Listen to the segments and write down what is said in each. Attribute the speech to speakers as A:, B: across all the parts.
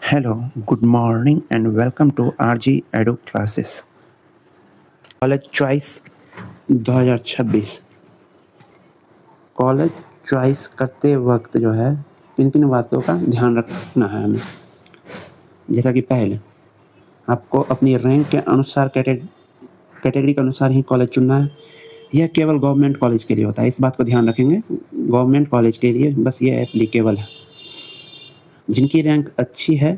A: Hello, good morning, and welcome to RG Edu Classes. College choice 2026। College choice करते वक्त जो है किन किन बातों का ध्यान रखना है हमें। जैसा कि पहले आपको अपनी रैंक के अनुसार कैटेगरी के अनुसार ही कॉलेज चुनना है। यह केवल गवर्नमेंट कॉलेज के लिए होता है, इस बात को ध्यान रखेंगे। गवर्नमेंट कॉलेज के लिए बस ये एप्लीकेबल है। जिनकी रैंक अच्छी है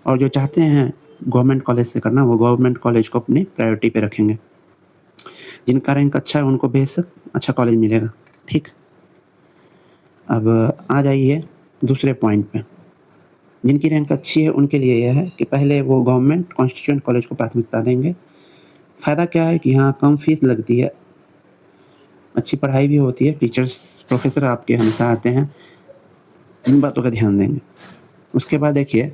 A: और जो चाहते हैं गवर्नमेंट कॉलेज से करना, वो गवर्नमेंट कॉलेज को अपनी प्रायोरिटी पे रखेंगे। जिनका रैंक अच्छा है उनको बेशक अच्छा कॉलेज मिलेगा। ठीक, अब आ जाइए दूसरे पॉइंट पे। जिनकी रैंक अच्छी है उनके लिए यह है कि पहले वो गवर्नमेंट कॉन्स्टिट्यूएंट कॉलेज को प्राथमिकता देंगे। फ़ायदा क्या है कि यहाँ कम फीस लगती है, अच्छी पढ़ाई भी होती है, टीचर्स प्रोफेसर आपके हमेशा आते हैं। इन बातों का ध्यान देंगे। उसके बाद देखिए,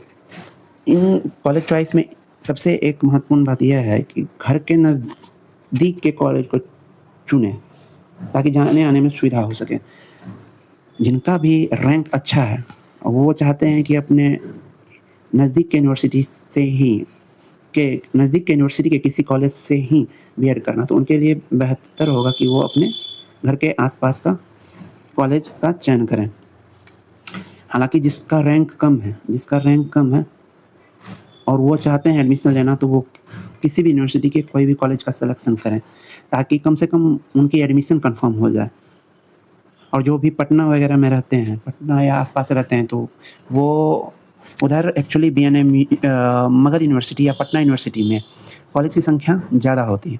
A: इन कॉलेज चॉइस में सबसे एक महत्वपूर्ण बात यह है कि घर के नज़दीक के कॉलेज को चुनें ताकि जाने आने में सुविधा हो सके। जिनका भी रैंक अच्छा है वो चाहते हैं कि अपने नज़दीक के यूनिवर्सिटी से ही नज़दीक के यूनिवर्सिटी के किसी कॉलेज से ही बीएड करना, तो उनके लिए बेहतर होगा कि वो अपने घर के आसपास का कॉलेज का चयन करें। हालांकि जिसका रैंक कम है और वो चाहते हैं एडमिशन लेना, तो वो किसी भी यूनिवर्सिटी के कोई भी कॉलेज का सिलेक्शन करें ताकि कम से कम उनकी एडमिशन कंफर्म हो जाए। और जो भी पटना वगैरह में रहते हैं, पटना या आसपास रहते हैं, तो वो उधर एक्चुअली बीएनएम मगध यूनिवर्सिटी या पटना यूनिवर्सिटी में कॉलेज की संख्या ज़्यादा होती है।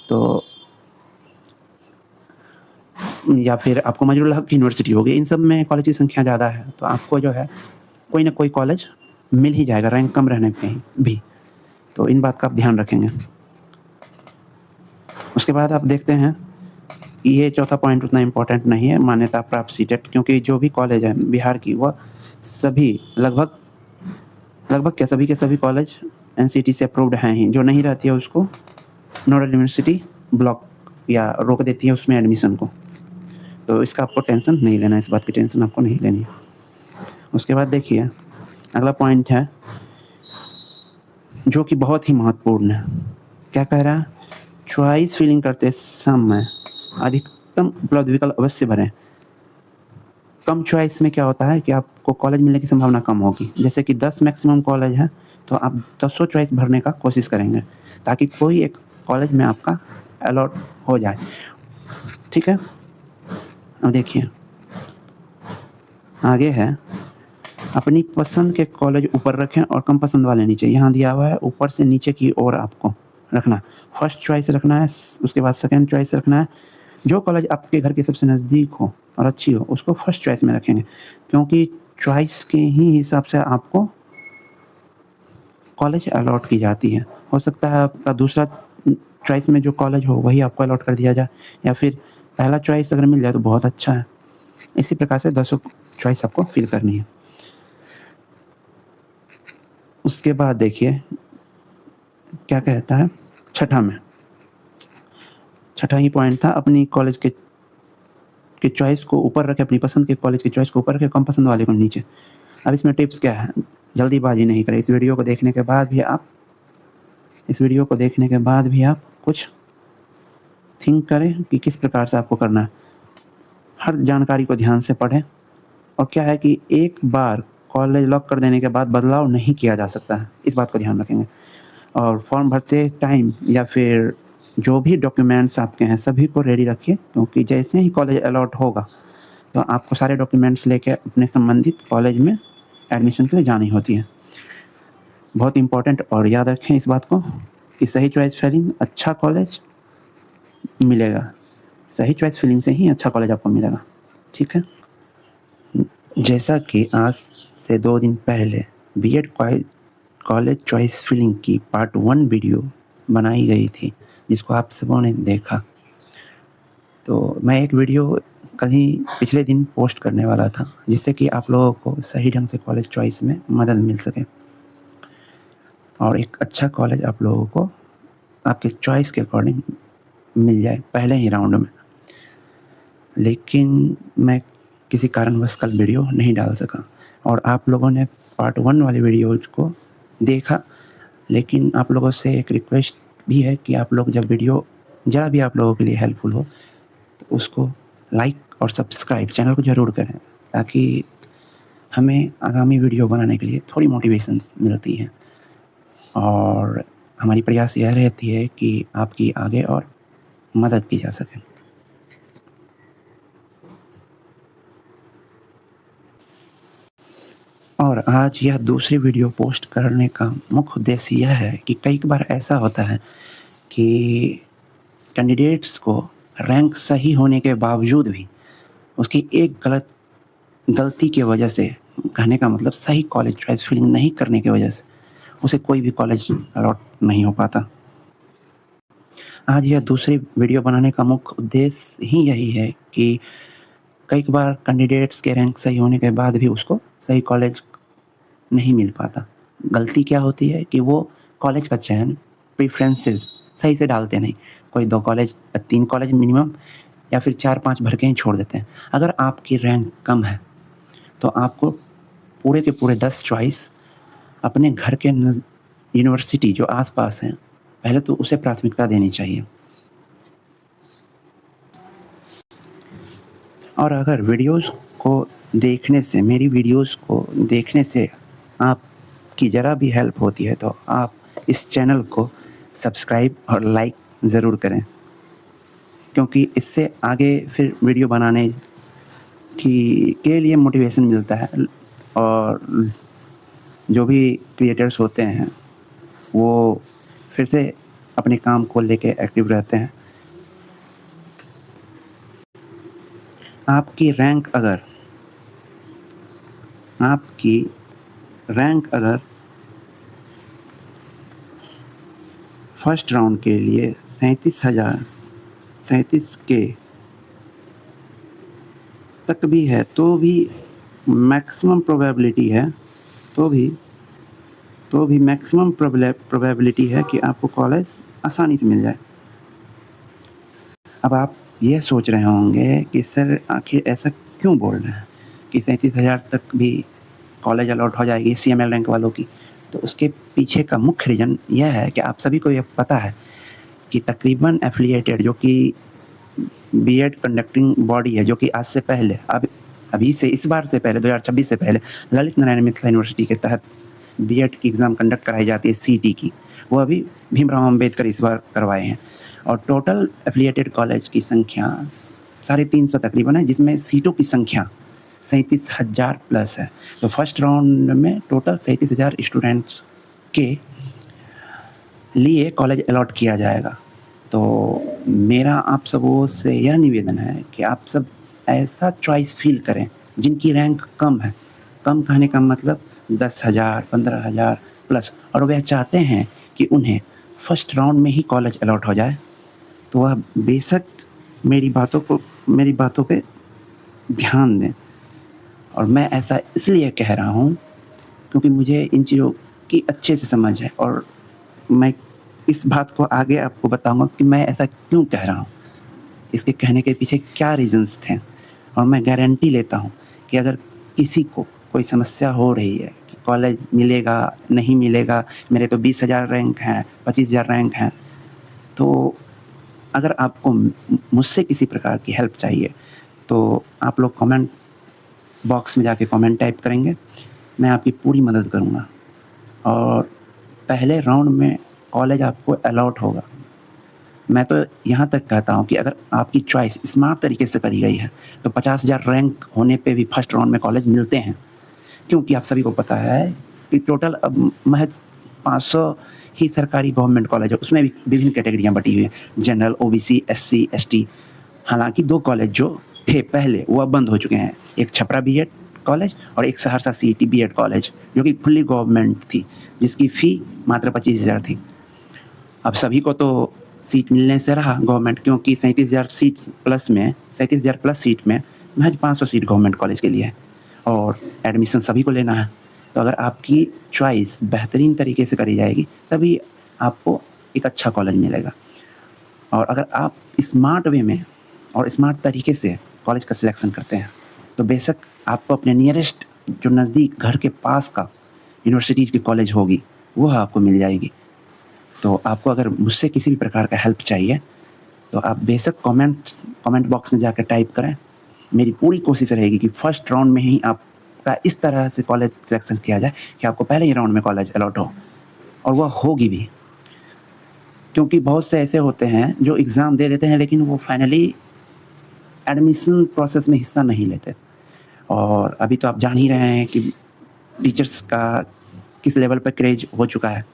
A: तो या फिर आपको मजरूल हक यूनिवर्सिटी हो गई, इन सब में कॉलेज की संख्या ज़्यादा है, तो आपको जो है कोई ना कोई कॉलेज मिल ही जाएगा रैंक कम रहने पे भी। तो इन बात का आप ध्यान रखेंगे। उसके बाद आप देखते हैं, ये चौथा पॉइंट उतना इम्पोर्टेंट नहीं है, मान्यता प्राप्त सीटेट, क्योंकि जो भी कॉलेज है बिहार की, वह सभी लगभग क्या सभी के सभी कॉलेज एनसीटी से अप्रूव्ड हैं ही। जो नहीं रहती है उसको नोडल यूनिवर्सिटी ब्लॉक या रोक देती है उसमें एडमिशन को। तो इसका आपको टेंशन नहीं लेना है, इस बात की टेंशन आपको नहीं लेनी है। उसके बाद देखिए, अगला पॉइंट है जो कि बहुत ही महत्वपूर्ण है। क्या कह रहा है? चॉइस फिलिंग करते समय अधिकतम उपलब्ध विकल्प अवश्य भरें। कम चॉइस में क्या होता है कि आपको कॉलेज मिलने की संभावना कम होगी। जैसे कि 10 मैक्सिमम कॉलेज है, तो आप 10 चॉइस भरने का कोशिश करेंगे ताकि कोई एक कॉलेज में आपका अलॉट हो जाए। ठीक है, अब देखिए आगे है, अपनी पसंद के कॉलेज ऊपर रखें और कम पसंद वाले नीचे। यहाँ दिया हुआ है ऊपर से नीचे की ओर आपको रखना। फर्स्ट चॉइस रखना है, उसके बाद सेकंड चॉइस रखना है। जो कॉलेज आपके घर के सबसे नज़दीक हो और अच्छी हो उसको फर्स्ट चॉइस में रखेंगे, क्योंकि चॉइस के ही हिसाब से आपको कॉलेज अलॉट की जाती है। हो सकता है आपका दूसरा चॉइस में जो कॉलेज हो वही आपको अलॉट कर दिया जाए, या फिर पहला चॉइस अगर मिल जाए तो बहुत अच्छा है। इसी प्रकार से 10 चॉइस आपको फिल करनी है। उसके बाद देखिए क्या कहता है, छठा ही पॉइंट था, अपनी कॉलेज के चॉइस को ऊपर रखें, अपनी पसंद के कॉलेज की चॉइस को ऊपर रखें, कम पसंद वाले को नीचे। अब इसमें टिप्स क्या है? जल्दीबाजी नहीं करें। इस वीडियो को देखने के बाद भी आप कुछ थिंक करें कि किस प्रकार से आपको करना है। हर जानकारी को ध्यान से पढ़ें। और क्या है कि एक बार कॉलेज लॉक कर देने के बाद बदलाव नहीं किया जा सकता है, इस बात को ध्यान रखेंगे। और फॉर्म भरते टाइम या फिर जो भी डॉक्यूमेंट्स आपके हैं सभी को रेडी रखिए, क्योंकि जैसे ही कॉलेज अलॉट होगा तो आपको सारे डॉक्यूमेंट्स लेके अपने संबंधित कॉलेज में एडमिशन के लिए जानी होती है। बहुत इम्पोर्टेंट, और याद रखें इस बात को कि सही चॉइस फिलिंग अच्छा कॉलेज मिलेगा। सही चॉइस फिलिंग से ही अच्छा कॉलेज आपको मिलेगा। ठीक है, जैसा कि आज से 2 दिन पहले बीएड कॉलेज चॉइस फिलिंग की पार्ट 1 वीडियो बनाई गई थी, जिसको आप सबों ने देखा। तो मैं एक वीडियो कल ही पिछले दिन पोस्ट करने वाला था, जिससे कि आप लोगों को सही ढंग से कॉलेज चॉइस में मदद मिल सके और एक अच्छा कॉलेज आप लोगों को आपके चॉइस के अकॉर्डिंग मिल जाए पहले ही राउंड में। लेकिन मैं किसी कारणवश कल वीडियो नहीं डाल सका, और आप लोगों ने पार्ट 1 वाले वीडियोज़ को देखा, लेकिन आप लोगों से एक रिक्वेस्ट भी है कि आप लोग जब वीडियो ज़रा भी आप लोगों के लिए हेल्पफुल हो, तो उसको लाइक और सब्सक्राइब चैनल को ज़रूर करें, ताकि हमें आगामी वीडियो बनाने के लिए थोड़ी मोटिवेशंस मिलती है। और हमारी प्रयास यह रहती है कि आपकी आगे और मदद की जा सके। और आज यह दूसरी वीडियो पोस्ट करने का मुख्य उद्देश्य यह है कि कई बार ऐसा होता है कि कैंडिडेट्स को रैंक सही होने के बावजूद भी उसकी एक गलती की वजह से, कहने का मतलब सही कॉलेज चॉइस फिलिंग नहीं करने की वजह से, उसे कोई भी कॉलेज अलॉट नहीं हो पाता। आज यह दूसरी वीडियो बनाने का मुख्य उद्देश्य ही यही है कि कई बार कैंडिडेट्स के रैंक सही होने के बाद भी उसको सही कॉलेज नहीं मिल पाता। गलती क्या होती है कि वो कॉलेज का चयन प्रेफ़रेंसेस सही से डालते नहीं। कोई 2 कॉलेज 3 कॉलेज मिनिमम या फिर 4-5 भर के ही छोड़ देते हैं। अगर आपकी रैंक कम है, तो आपको पूरे के पूरे 10 चॉइस अपने घर के यूनिवर्सिटी जो आस-पास हैं, पहले तो उसे प्राथमिकता देनी चाहिए। और अगर मेरी वीडियोज़ को देखने से आपकी ज़रा भी हेल्प होती है, तो आप इस चैनल को सब्सक्राइब और लाइक ज़रूर करें, क्योंकि इससे आगे फिर वीडियो बनाने के लिए मोटिवेशन मिलता है। और जो भी क्रिएटर्स होते हैं, वो फिर से अपने काम को लेके एक्टिव रहते हैं। आपकी रैंक अगर फर्स्ट राउंड के लिए 37 के तक भी है, तो भी मैक्सिमम प्रोबेबिलिटी है कि आपको कॉलेज आसानी से मिल जाए। अब आप ये सोच रहे होंगे कि सर आखिर ऐसा क्यों बोल रहे हैं कि 37,000 तक भी कॉलेज अलॉट हो जाएगी CML रैंक वालों की। तो उसके पीछे का मुख्य रीज़न यह है कि आप सभी को ये पता है कि तकरीबन एफ़िलिएटेड जो कि बीएड कंडक्टिंग बॉडी है, जो कि आज से पहले अभी से इस बार से पहले 2026 से पहले ललित नारायण मिथिला यूनिवर्सिटी के तहत बीएड की एग्ज़ाम कंडक्ट कराई जाती है सीईटी की, वो अभी भीमराव अम्बेडकर इस बार करवाए हैं। और टोटल एफ़िलिएटेड कॉलेज की संख्या 350 तकरीबन है, जिसमें सीटों की संख्या 37,000 प्लस है। तो फर्स्ट राउंड में टोटल 37,000 स्टूडेंट्स के लिए कॉलेज अलॉट किया जाएगा। तो मेरा आप सबों से यह निवेदन है कि आप सब ऐसा चॉइस फ़िल करें जिनकी रैंक कम है। कम कहने का मतलब 10,000, 15,000 प्लस, और वह चाहते हैं कि उन्हें फर्स्ट राउंड में ही कॉलेज अलॉट हो जाए, तो वह बेशक मेरी बातों पे ध्यान दें। और मैं ऐसा इसलिए कह रहा हूँ क्योंकि मुझे इन चीज़ों की अच्छे से समझ है, और मैं इस बात को आगे आपको बताऊँगा कि मैं ऐसा क्यों कह रहा हूँ, इसके कहने के पीछे क्या रीज़न्स थे। और मैं गारंटी लेता हूँ कि अगर किसी को कोई समस्या हो रही है कि कॉलेज मिलेगा, नहीं मिलेगा, मेरे तो 20,000 रैंक हैं, 25,000 रैंक हैं, तो अगर आपको मुझसे किसी प्रकार की हेल्प चाहिए, तो आप लोग कमेंट बॉक्स में जाके कमेंट टाइप करेंगे, मैं आपकी पूरी मदद करूँगा। और पहले राउंड में कॉलेज आपको अलॉट होगा। मैं तो यहाँ तक कहता हूँ कि अगर आपकी चॉइस स्मार्ट तरीके से करी गई है, तो 50,000 रैंक होने पे भी फर्स्ट राउंड में कॉलेज मिलते हैं। क्योंकि आप सभी को पता है कि टोटल अब महज़ 500 ही सरकारी गवर्नमेंट कॉलेज है, उसमें भी विभिन्न कैटेगरियाँ बटी हुई हैं, जनरल, ओबीसी, एससी, एसटी। हालाँकि 2 कॉलेज जो थे पहले, वो अब बंद हो चुके हैं। एक छपरा बीएड कॉलेज और एक सहरसा सीईटी बीएड कॉलेज, जो कि फुल्ली गवर्नमेंट थी, जिसकी फ़ी मात्र 25,000 थी। अब सभी को तो सीट मिलने से रहा गवर्नमेंट, क्योंकि 37,000 प्लस सीट में महज़ 500 सीट गवर्नमेंट कॉलेज के लिए है, और एडमिशन सभी को लेना है। तो अगर आपकी चॉइस बेहतरीन तरीके से करी जाएगी, तभी आपको एक अच्छा कॉलेज मिलेगा। और अगर आप स्मार्ट वे में और स्मार्ट तरीके से कॉलेज का सिलेक्शन करते हैं, तो बेशक आपको अपने नियरेस्ट जो नज़दीक घर के पास का यूनिवर्सिटीज़ की कॉलेज होगी, वो आपको मिल जाएगी। तो आपको अगर मुझसे किसी भी प्रकार का हेल्प चाहिए, तो आप बेशक कमेंट बॉक्स में जाकर टाइप करें। मेरी पूरी कोशिश रहेगी कि फर्स्ट राउंड में ही आपका इस तरह से कॉलेज सिलेक्शन किया जाए कि आपको पहले ही राउंड में कॉलेज अलॉट हो, और वह होगी भी। क्योंकि बहुत से ऐसे होते हैं जो एग्ज़ाम दे देते हैं, लेकिन वो फाइनली एडमिशन प्रोसेस में हिस्सा नहीं लेते। और अभी तो आप जान ही रहे हैं कि टीचर्स का किस लेवल पर क्रेज़ हो चुका है।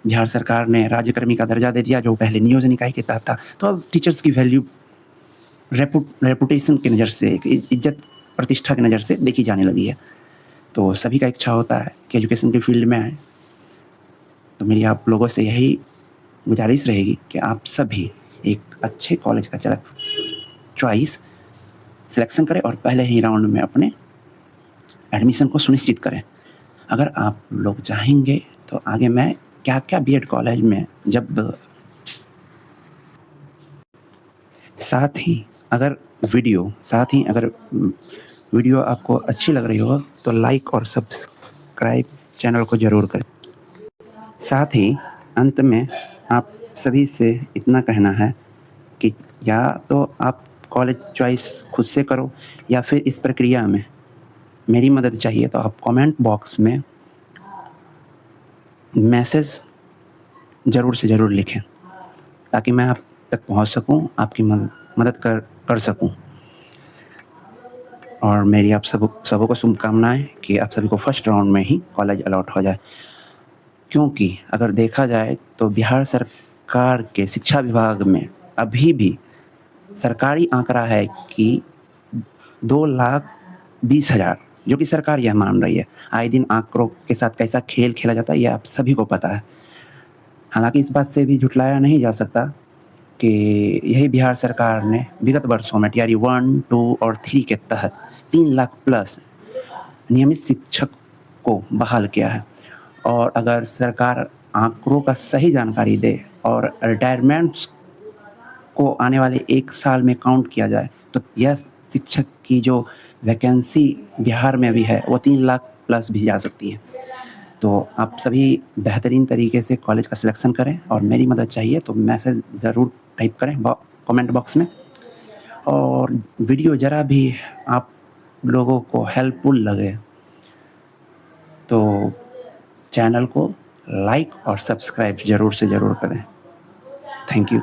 A: बिहार सरकार ने राज्यकर्मी का दर्जा दे दिया, जो पहले नियोजन निकाय के तहत था। तो अब टीचर्स की वैल्यू रेपुटेशन की नज़र से, एक इज़्ज़त प्रतिष्ठा की नज़र से देखी जाने लगी है। तो सभी का इच्छा होता है कि एजुकेशन के फील्ड में आएँ। तो मेरी आप लोगों से यही गुज़ारिश रहेगी कि आप सभी एक अच्छे कॉलेज का चॉइस सिलेक्शन करें और पहले ही राउंड में अपने एडमिशन को सुनिश्चित करें। अगर आप लोग चाहेंगे तो आगे मैं क्या-क्या बीएड कॉलेज में जब साथ ही अगर वीडियो आपको अच्छी लग रही हो तो लाइक और सब्सक्राइब चैनल को ज़रूर करें। साथ ही अंत में आप सभी से इतना कहना है कि या तो आप कॉलेज चॉइस खुद से करो, या फिर इस प्रक्रिया में मेरी मदद चाहिए तो आप कमेंट बॉक्स में मैसेज ज़रूर से ज़रूर लिखें, ताकि मैं आप तक पहुंच सकूं, आपकी मदद कर सकूं। और मेरी आप सबों को शुभकामनाएं कि आप सभी को फर्स्ट राउंड में ही कॉलेज अलॉट हो जाए। क्योंकि अगर देखा जाए तो बिहार सरकार के शिक्षा विभाग में अभी भी सरकारी आंकड़ा है कि 2,20,000, जो कि सरकार यह मान रही है। आए दिन आंकड़ों के साथ कैसा खेल खेला जाता है, ये आप सभी को पता है। हालांकि इस बात से भी झुठलाया नहीं जा सकता कि यही बिहार सरकार ने विगत वर्षों में टीआरई 1, 2 और 3 के तहत 3 लाख प्लस नियमित शिक्षक को बहाल किया है। और अगर सरकार आंकड़ों का सही जानकारी दे और रिटायरमेंट्स को आने वाले 1 साल में काउंट किया जाए, तो यह शिक्षक की जो वैकेंसी बिहार में भी है, वो 3 लाख प्लस भी जा सकती है। तो आप सभी बेहतरीन तरीके से कॉलेज का सिलेक्शन करें, और मेरी मदद चाहिए तो मैसेज ज़रूर टाइप करें कमेंट बॉक्स में। और वीडियो ज़रा भी आप लोगों को हेल्पफुल लगे तो चैनल को लाइक और सब्सक्राइब ज़रूर से ज़रूर करें। Thank you.